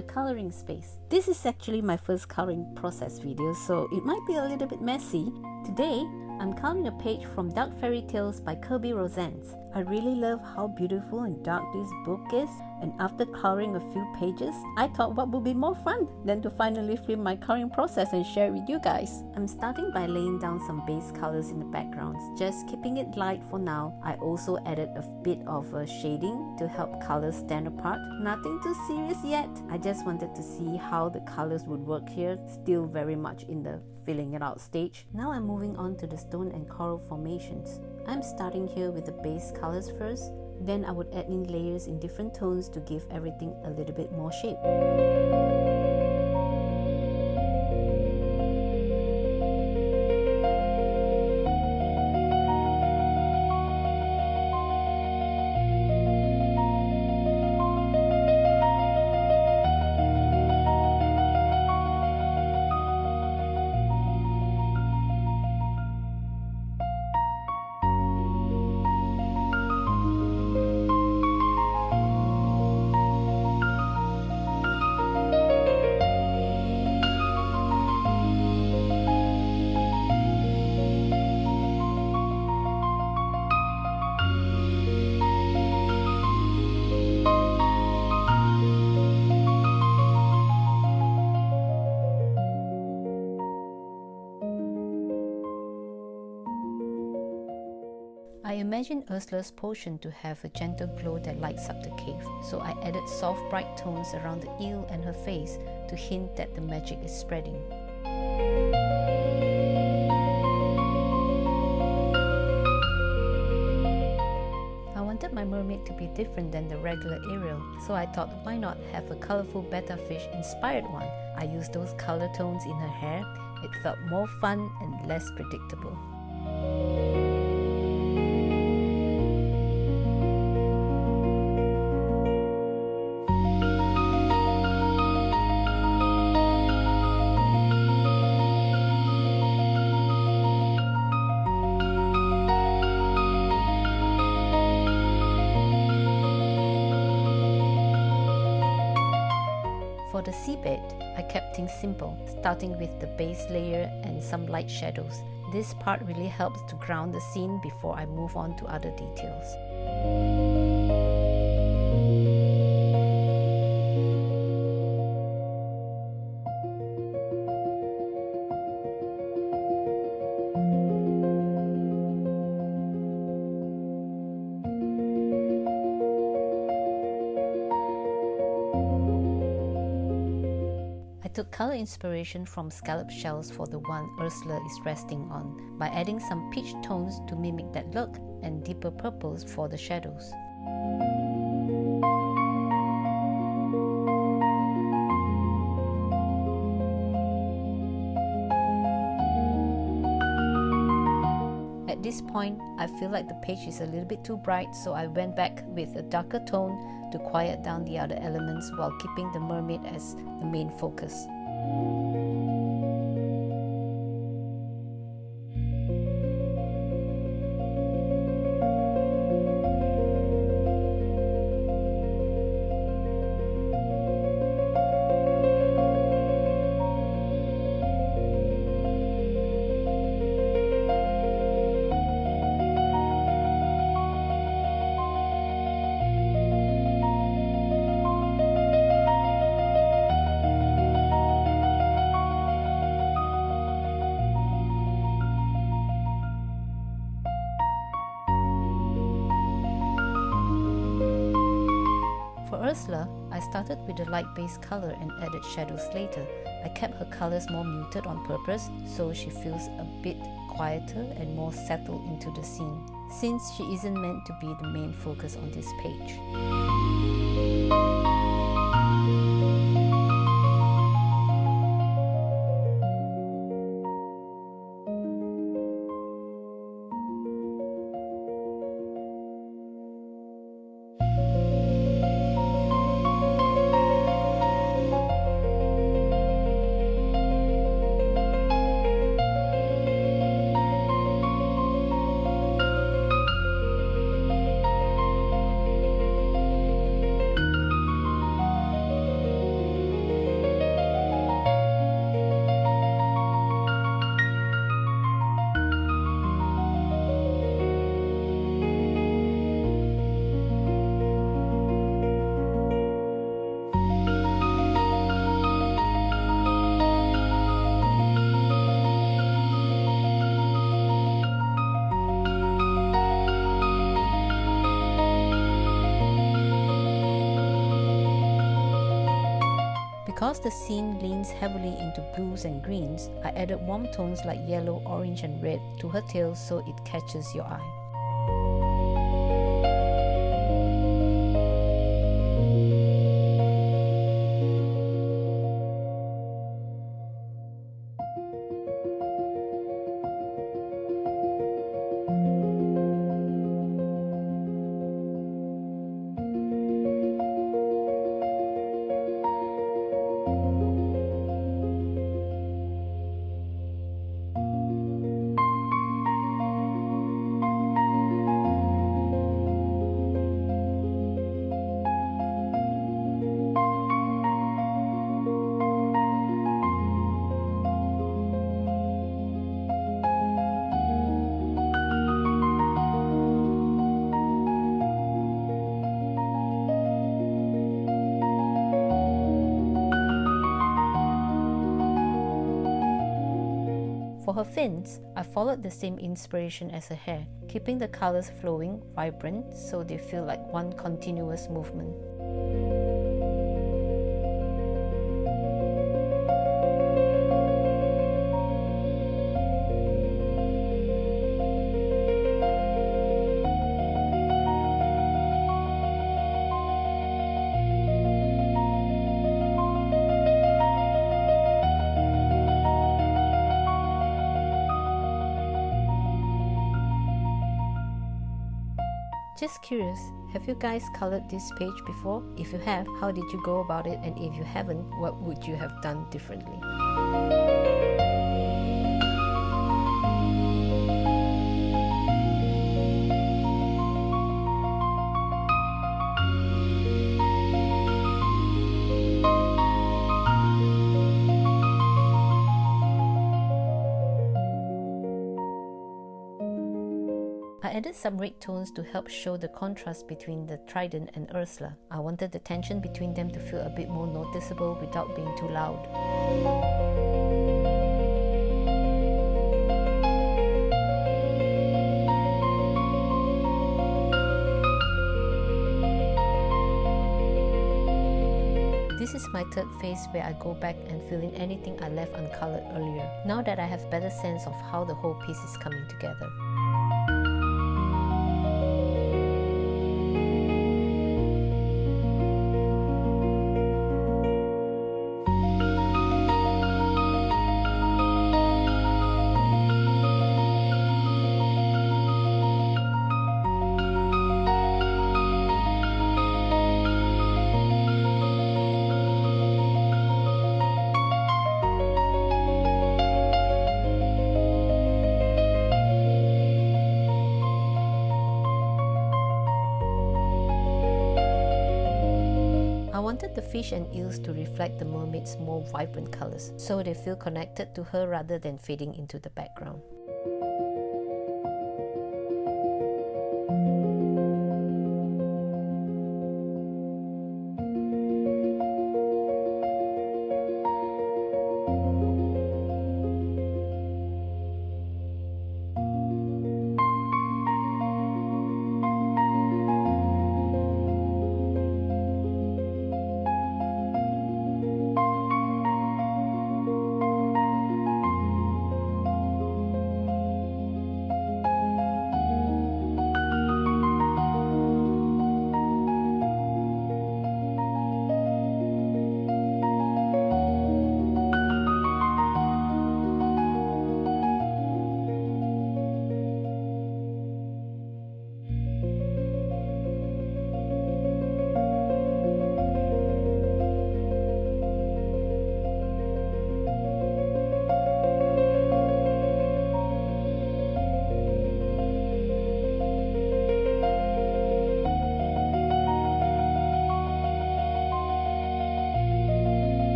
my coloring space. This is actually my first coloring process video, so it might be a little bit messy. Today, I'm coloring a page from Dark Fairytales by Kerby Rosanes. I really love how beautiful and dark this book is, and after coloring a few pages, I thought what would be more fun than to finally film my coloring process and share it with you guys. I'm starting by laying down some base colors in the backgrounds, just keeping it light for now. I also added a bit of shading to help colors stand apart. Nothing too serious yet. I just wanted to see how the colors would work here, still very much in the filling it out stage. Now I'm moving on to the stone and coral formations. I'm starting here with the base colors first, then I would add in layers in different tones to give everything a little bit more shape. I imagined Ursula's potion to have a gentle glow that lights up the cave, so I added soft bright tones around the eel and her face to hint that the magic is spreading. I wanted my mermaid to be different than the regular Ariel, so I thought why not have a colourful betta fish inspired one. I used those colour tones in her hair. It felt more fun and less predictable. For the seabed, I kept things simple, starting with the base layer and some light shadows. This part really helps to ground the scene before I move on to other details. I took colour inspiration from scallop shells for the one Ursula is resting on, by adding some peach tones to mimic that look and deeper purples for the shadows. At this point, I feel like the page is a little bit too bright, so I went back with a darker tone to quiet down the other elements while keeping the mermaid as the main focus. Ursula, I started with a light base color and added shadows later. I kept her colors more muted on purpose so she feels a bit quieter and more settled into the scene, since she isn't meant to be the main focus on this page. Because the scene leans heavily into blues and greens, I added warm tones like yellow, orange and red to her tail so it catches your eye. For her fins, I followed the same inspiration as her hair, keeping the colors flowing, vibrant, so they feel like one continuous movement. Just curious, have you guys colored this page before? If you have, how did you go about it? And if you haven't, what would you have done differently? I added some red tones to help show the contrast between the Trident and Ursula. I wanted the tension between them to feel a bit more noticeable without being too loud. This is my third phase where I go back and fill in anything I left uncolored earlier, now that I have better sense of how the whole piece is coming together. I wanted the fish and eels to reflect the mermaid's more vibrant colors, so they feel connected to her rather than fading into the background.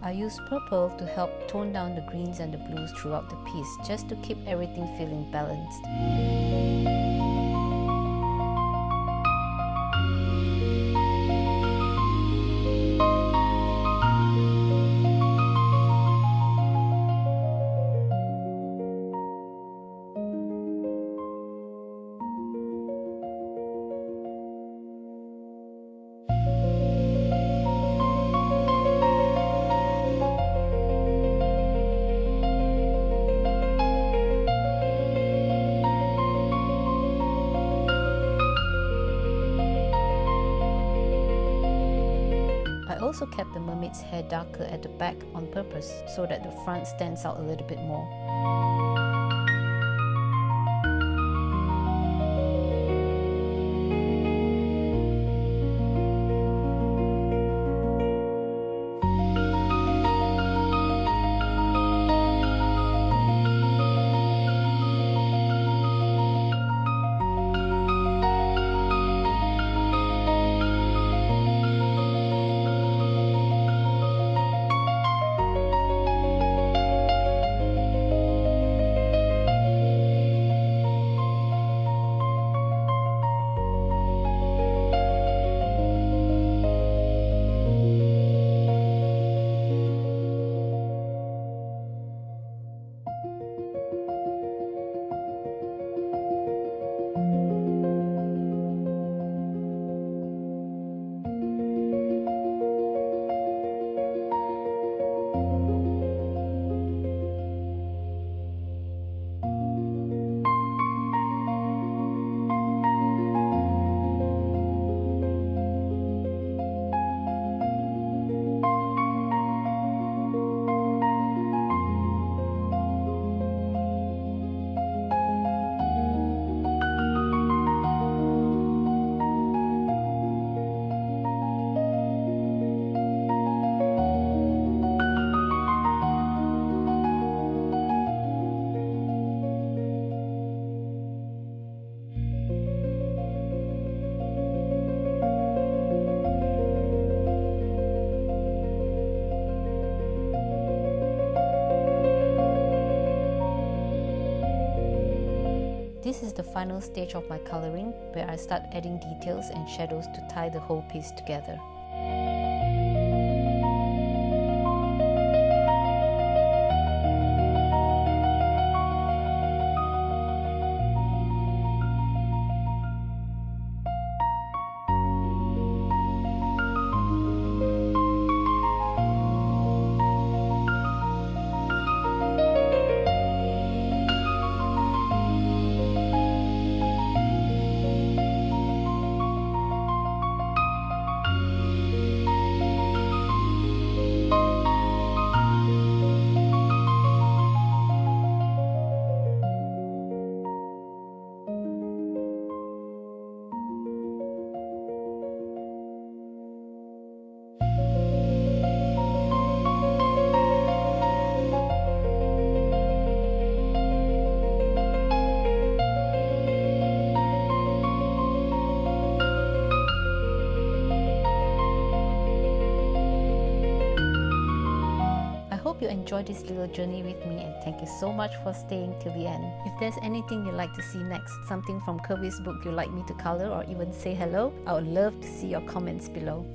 I used purple to help tone down the greens and the blues throughout the piece, just to keep everything feeling balanced. I also kept the mermaid's hair darker at the back on purpose so that the front stands out a little bit more. This is the final stage of my coloring, where I start adding details and shadows to tie the whole piece together. Hope you enjoyed this little journey with me, and thank you so much for staying till the end. If there's anything you'd like to see next, something from Kerby's book you'd like me to color or even say hello, I would love to see your comments below.